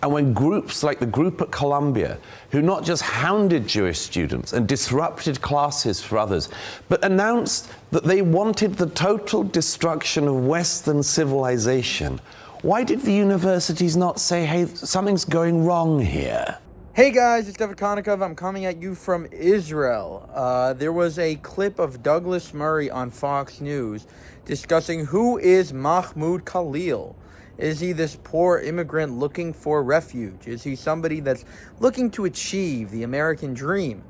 And when groups like the group at Columbia, who not just hounded Jewish students and disrupted classes for others, but announced that they wanted the total destruction of Western civilization, why did the universities not say, hey, something's going wrong here? Hey guys, it's Dovid Konikov. I'm coming at you from Israel. There was a clip of Douglas Murray on Fox News discussing who is Mahmoud Khalil. Is he this poor immigrant looking for refuge? Is he somebody that's looking to achieve the American dream?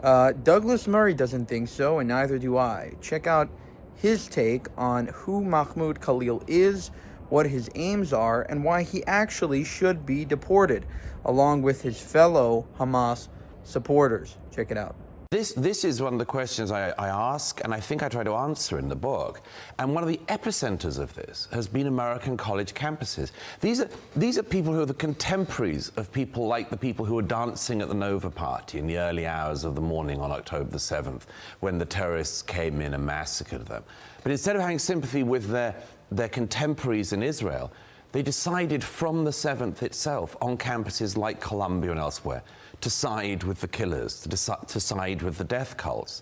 Douglas Murray doesn't think so, and neither do I. Check out his take on who Mahmoud Khalil is, what his aims are, and why he actually should be deported, along with his fellow Hamas supporters. Check it out. This is one of the questions I ask, and I think I try to answer in the book. And one of the epicenters of this has been American college campuses. These are people who are the contemporaries of people like the people who were dancing at the Nova Party in the early hours of the morning on October the 7th, when the terrorists came in and massacred them. But instead of having sympathy with their contemporaries in Israel, they decided from the 7th itself, on campuses like Columbia and elsewhere, to side with the killers, to side with the death cults.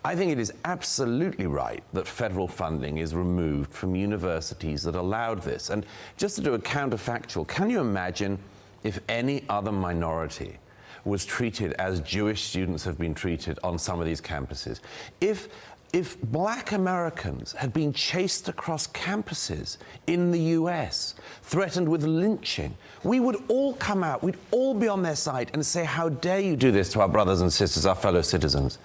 I think it is absolutely right that federal funding is removed from universities that allowed this. And just to do a counterfactual, can you imagine if any other minority was treated as Jewish students have been treated on some of these campuses? If black Americans had been chased across campuses in the US, threatened with lynching, we would all come out, we'd all be on their side and say, how dare you do this to our brothers and sisters, our fellow citizens?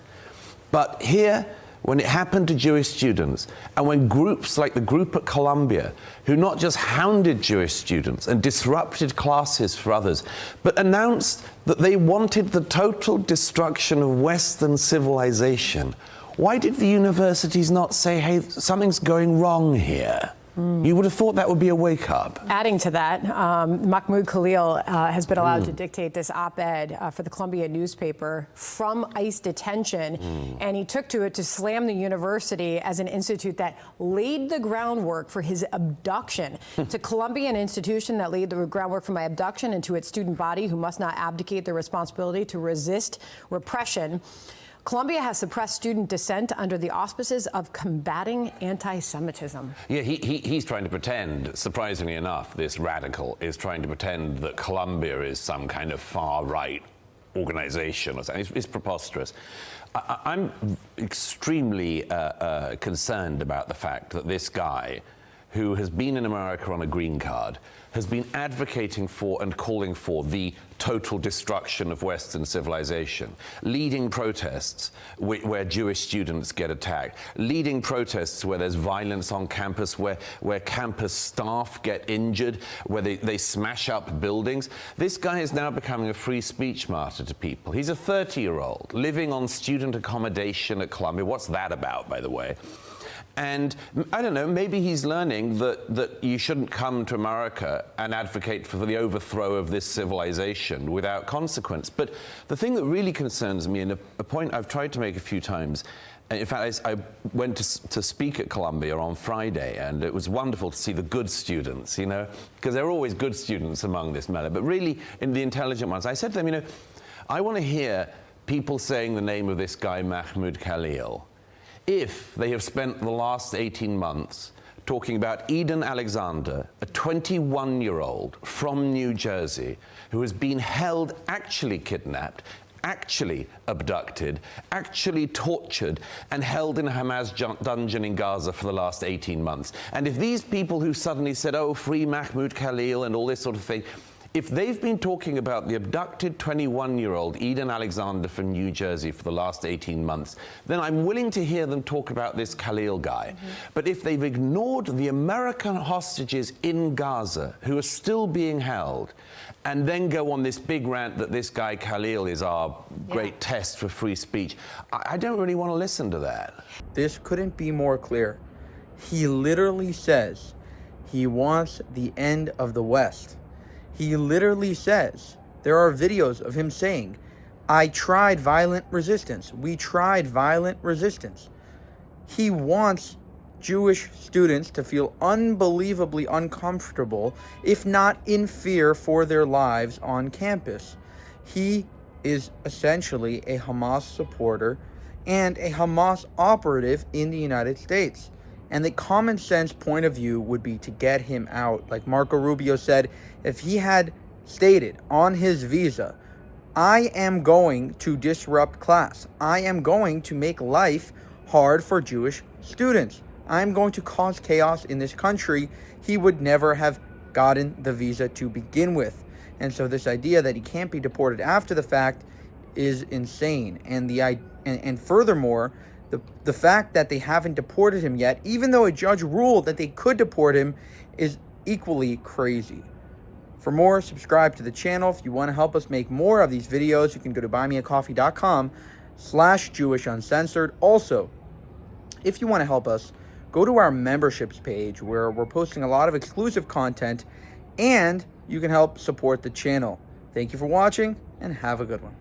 But here, when it happened to Jewish students, and when groups like the group at Columbia, who not just hounded Jewish students and disrupted classes for others, but announced that they wanted the total destruction of Western civilization, why did the universities not say, hey, something's going wrong here? You would have thought that would be a wake-up. Adding to that, Mahmoud Khalil has been allowed to dictate this op-ed for the Columbia newspaper from ICE detention, and he took to it to slam the university as an institute that laid the groundwork for his abduction. To Columbia, an institution that laid the groundwork for my abduction, and to its student body who must not abdicate their responsibility to resist repression. Columbia has suppressed student dissent under the auspices of combating anti-Semitism. Yeah, he's trying to pretend, surprisingly enough, this radical is trying to pretend that Columbia is some kind of far-right organization or something. It's preposterous. I'm extremely concerned about the fact that this guy, who has been in America on a green card, has been advocating for and calling for the total destruction of Western civilization, leading protests where Jewish students get attacked, leading protests where there's violence on campus, where campus staff get injured, where they smash up buildings. This guy is now becoming a free speech martyr to people. He's a 30-year-old living on student accommodation at Columbia. What's that about, by the way? And I don't know, maybe he's learning that you shouldn't come to America and advocate for the overthrow of this civilization without consequence. But the thing that really concerns me, and a point I've tried to make a few times, in fact, I went to speak at Columbia on Friday, and it was wonderful to see the good students, you know, because there are always good students among this matter, but really in the intelligent ones. I said to them, you know, I want to hear people saying the name of this guy, Mahmoud Khalil, if they have spent the last 18 months talking about Eden Alexander, a 21-year-old from New Jersey who has been held, actually kidnapped, actually abducted, actually tortured, and held in a Hamas dungeon in Gaza for the last 18 months. And if these people who suddenly said, oh, free Mahmoud Khalil and all this sort of thing, if they've been talking about the abducted 21-year-old Eden Alexander from New Jersey for the last 18 months, then I'm willing to hear them talk about this Khalil guy. But if they've ignored the American hostages in Gaza who are still being held, and then go on this big rant that this guy Khalil is our great test for free speech, I don't really want to listen to that. This couldn't be more clear. He literally says he wants the end of the West. He literally says, there are videos of him saying, I tried violent resistance. We tried violent resistance. He wants Jewish students to feel unbelievably uncomfortable, if not in fear for their lives on campus. He is essentially a Hamas supporter and a Hamas operative in the United States. And the common sense point of view would be to get him out. Like Marco Rubio said, if he had stated on his visa, I am going to disrupt class. I am going to make life hard for Jewish students. I'm going to cause chaos in this country. He would never have gotten the visa to begin with. And so this idea that he can't be deported after the fact is insane. And furthermore, the fact that they haven't deported him yet, even though a judge ruled that they could deport him, is equally crazy. For more, subscribe to the channel. If you want to help us make more of these videos, you can go to buymeacoffee.com/Jewish Uncensored. Also, if you want to help us, go to our memberships page where we're posting a lot of exclusive content and you can help support the channel. Thank you for watching and have a good one.